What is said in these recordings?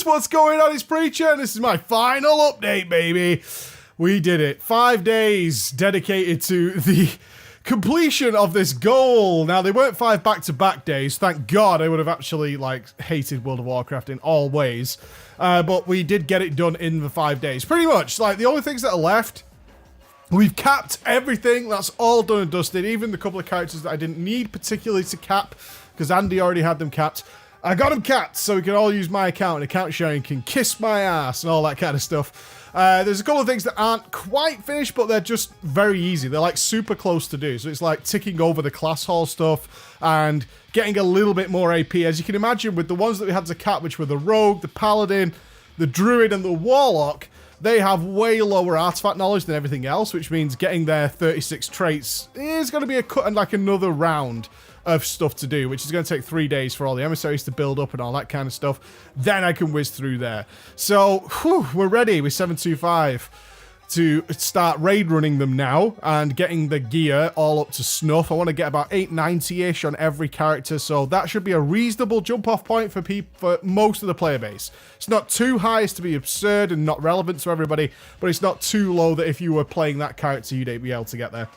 Preachers, what's going on? It's Preacher. This is my final update, baby. We did it. 5 days dedicated to the completion of this goal. Now, they weren't 5 back-to-back days. Thank God. I would have actually, like, hated World of Warcraft in all ways. But we did get it done in the 5 days. Pretty much. Like, the only things that are left, we've capped everything. That's all done and dusted. Even the couple of characters that I didn't need particularly to cap, because Andy already had them capped. I got them capped, so we can all use my account, and account sharing can kiss my ass and all that kind of stuff. There's a couple of things that aren't quite finished, but they're just very easy. They're like super close to do. So it's like ticking over the class hall stuff and getting a little bit more AP. As you can imagine, with the ones that we had to cap, which were the Rogue, the Paladin, the Druid, and the Warlock, they have way lower artifact knowledge than everything else, which means getting their 36 traits is going to be a cut and like another round of stuff to do, which is going to take 3 days for all the emissaries to build up and all that kind of stuff. Then I can whiz through there. So, whew, we're ready with 725 to start raid running them now and getting the gear all up to snuff. I want to get about 890-ish on every character, so that should be a reasonable jump-off point for most of the player base. It's not too high as to be absurd and not relevant to everybody, but it's not too low that if you were playing that character, you'd be able to get there.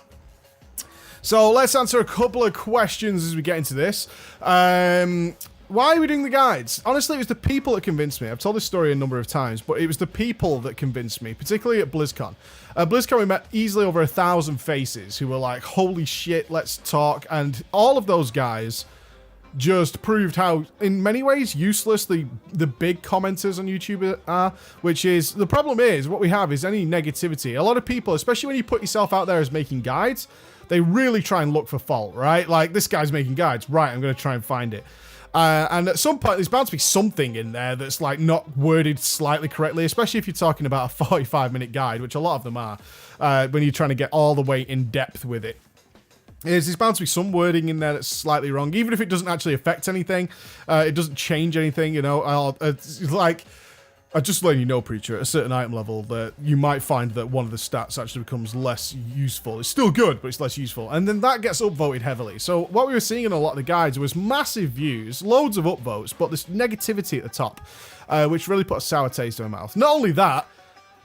So let's answer a couple of questions as we get into this. Why are we doing the guides? Honestly, it was the people that convinced me. I've told this story a number of times, but it was the people that convinced me, particularly at BlizzCon. At BlizzCon, we met easily over 1,000 faces who were like, holy shit, let's talk. And all of those guys just proved how, in many ways, useless the big commenters on YouTube are, which is, the problem is, what we have is any negativity. A lot of people, especially when you put yourself out there as making guides, they really try and look for fault, right? Like, this guy's making guides. Right, I'm going to try and find it. And at some point, there's bound to be something in there that's, like, not worded slightly correctly, especially if you're talking about a 45-minute guide, which a lot of them are, when you're trying to get all the way in depth with it. There's bound to be some wording in there that's slightly wrong, even if it doesn't actually affect anything. It doesn't change anything, you know. It's like, I'm just letting you know, Preacher, at a certain item level, that you might find that one of the stats actually becomes less useful. It's still good, but it's less useful. And then that gets upvoted heavily. So what we were seeing in a lot of the guides was massive views, loads of upvotes, but this negativity at the top, which really put a sour taste in my mouth. Not only that,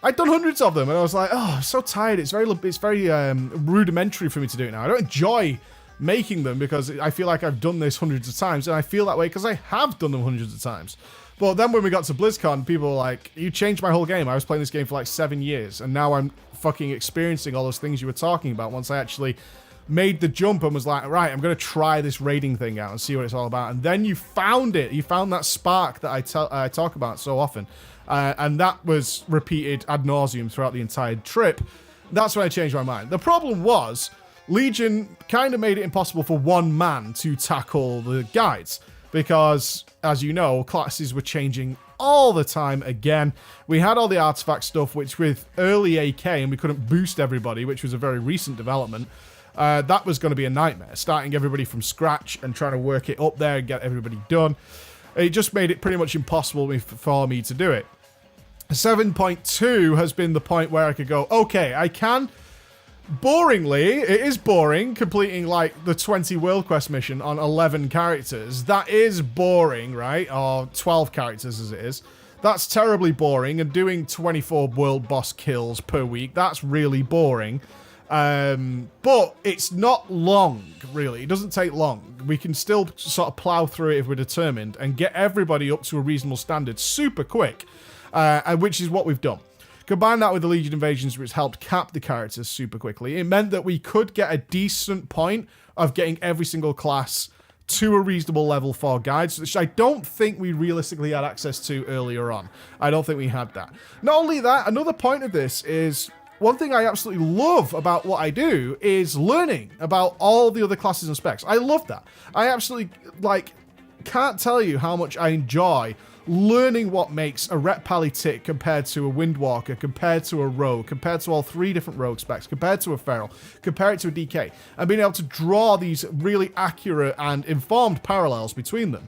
I'd done hundreds of them, and I was like, oh, I'm so tired. It's very rudimentary for me to do it now. I don't enjoy making them because I feel like I've done this hundreds of times, and I feel that way because I have done them hundreds of times. But then when we got to BlizzCon, people were like, you changed my whole game. I was playing this game for like 7 years, and now I'm fucking experiencing all those things you were talking about once I actually made the jump and was like, right, I'm going to try this raiding thing out and see what it's all about. And then you found it. You found that spark that I talk about so often. And that was repeated ad nauseum throughout the entire trip. That's when I changed my mind. The problem was, Legion kind of made it impossible for one man to tackle the guides. Because, as you know, classes were changing all the time again. We had all the artifact stuff, which with early AK, and we couldn't boost everybody, which was a very recent development, that was going to be a nightmare. Starting everybody from scratch and trying to work it up there and get everybody done. It just made it pretty much impossible for me to do it. 7.2 has been the point where I could go, okay, I can... Boringly, it is boring, completing, like, the 20 World Quest mission on 11 characters. That is boring, right? Or 12 characters as it is. That's terribly boring, and doing 24 world boss kills per week, that's really boring. But it's not long, really. It doesn't take long. We can still sort of plow through it if we're determined and get everybody up to a reasonable standard super quick, which is what we've done. Combine that with the Legion invasions, which helped cap the characters super quickly. It meant that we could get a decent point of getting every single class to a reasonable level for guides, which I don't think we realistically had access to earlier on. I don't think we had that. Not only that, another point of this is, one thing I absolutely love about what I do is learning about all the other classes and specs. I love that. I absolutely, like, can't tell you how much I enjoy learning what makes a Ret Pally tick compared to a Windwalker, compared to a Rogue, compared to all 3 different Rogue specs, compared to a Feral, compare it to a DK, and being able to draw these really accurate and informed parallels between them.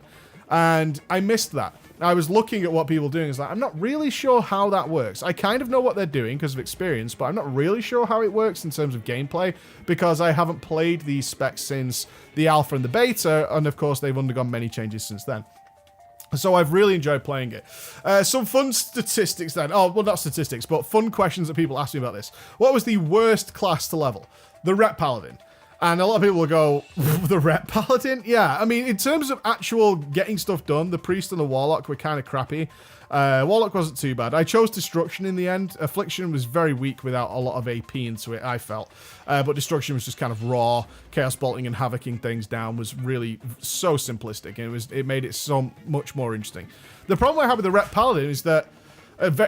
And I missed that. I was looking at what people are doing. It's like, I'm not really sure how that works. I kind of know what they're doing because of experience, but I'm not really sure how it works in terms of gameplay because I haven't played these specs since the alpha and the beta, and of course they've undergone many changes since then. So I've really enjoyed playing it. Some fun statistics then. Oh, well, not statistics, but fun questions that people ask me about this. What was the worst class to level? The Rep Paladin. And a lot of people will go, the Rep Paladin? Yeah, I mean, in terms of actual getting stuff done, the Priest and the Warlock were kind of crappy. Warlock wasn't too bad. I chose Destruction in the end. Affliction was very weak without a lot of AP into it, I felt. But Destruction was just kind of raw. Chaos Bolting and Havocing things down was really so simplistic. And it made it so much more interesting. The problem I have with the Rep Paladin is that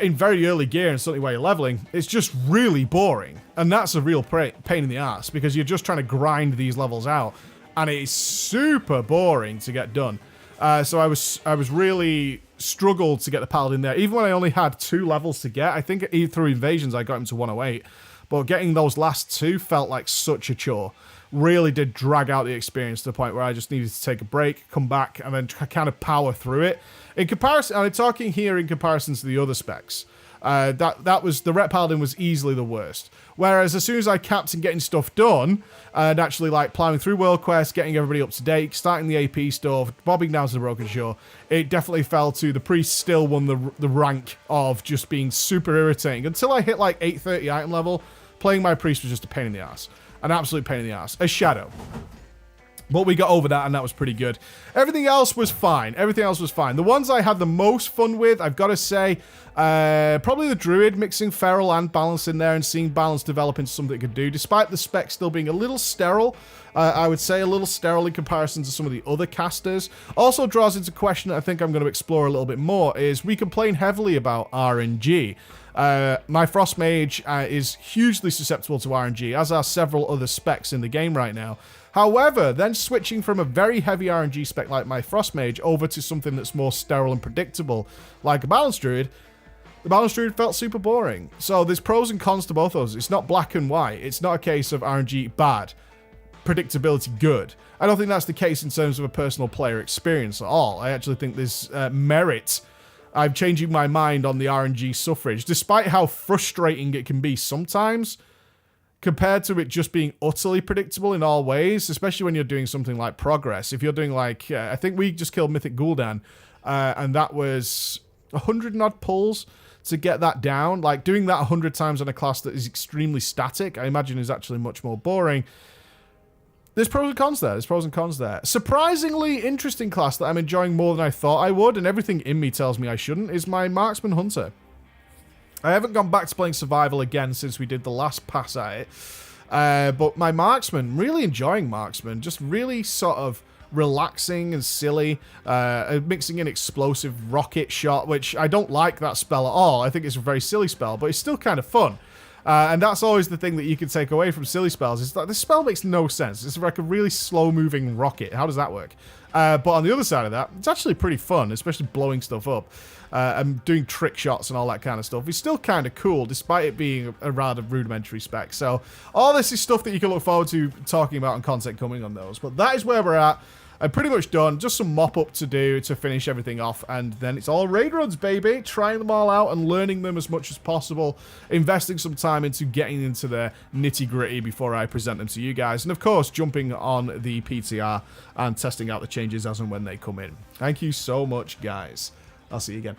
in very early gear and something while you're leveling, it's just really boring. And that's a real pain in the ass because you're just trying to grind these levels out. And it is super boring to get done. So I was really struggled to get the Paladin there. Even when I only had 2 levels to get, I think through Invasions I got him to 108. But getting those last 2 felt like such a chore. Really did drag out the experience to the point where I just needed to take a break, come back, and then kind of power through it. In comparison, I'm talking here in comparison to the other specs. That was the Rep Paladin was easily the worst. Whereas as soon as I capped and getting stuff done, and actually like plowing through world quests, getting everybody up to date, starting the AP stuff, bobbing down to the Broken Shore, it definitely fell to the Priest still won the rank of just being super irritating. Until I hit like 830 item level, playing my Priest was just a pain in the ass. An absolute pain in the ass. A shadow. But we got over that, and that was pretty good. Everything else was fine. Everything else was fine. The ones I had the most fun with, I've got to say, probably the Druid, mixing Feral and Balance in there and seeing Balance develop into something it could do. Despite the spec still being a little sterile, I would say a little sterile in comparison to some of the other casters. Also draws into question that I think I'm going to explore a little bit more, is we complain heavily about RNG. My Frost Mage is hugely susceptible to RNG, as are several other specs in the game right now. However, then switching from a very heavy RNG spec like my Frost Mage over to something that's more sterile and predictable, like a Balance Druid, the Balance Druid felt super boring. So there's pros and cons to both those. It's not black and white. It's not a case of RNG bad, predictability good. I don't think that's the case in terms of a personal player experience at all. I actually think there's merit. I'm changing my mind on the RNG suffrage, despite how frustrating it can be sometimes, compared to it just being utterly predictable in all ways, especially when you're doing something like Progress. If you're doing like, I think we just killed Mythic Gul'dan, and that was 100 and odd pulls to get that down. Like, doing that 100 times on a class that is extremely static, I imagine is actually much more boring. There's pros and cons there. There's pros and cons there. Surprisingly interesting class that I'm enjoying more than I thought I would, and everything in me tells me I shouldn't, is my Marksman Hunter. I haven't gone back to playing Survival again since we did the last pass at it. But my Marksman, really enjoying Marksman. Just really sort of relaxing and silly. Mixing in Explosive Rocket Shot, which I don't like that spell at all. I think it's a very silly spell, but it's still kind of fun. And that's always the thing that you can take away from silly spells, is that this spell makes no sense. It's like a really slow-moving rocket. How does that work? But on the other side of that, it's actually pretty fun, especially blowing stuff up. And doing trick shots and all that kind of stuff. It's still kind of cool, despite it being a rather rudimentary spec. So, all this is stuff that you can look forward to talking about and content coming on those. But that is where we're at. I'm pretty much done. Just some mop-up to do to finish everything off. And then it's all raid runs, baby. Trying them all out and learning them as much as possible. Investing some time into getting into the nitty-gritty before I present them to you guys. And, of course, jumping on the PTR and testing out the changes as and when they come in. Thank you so much, guys. I'll see you again.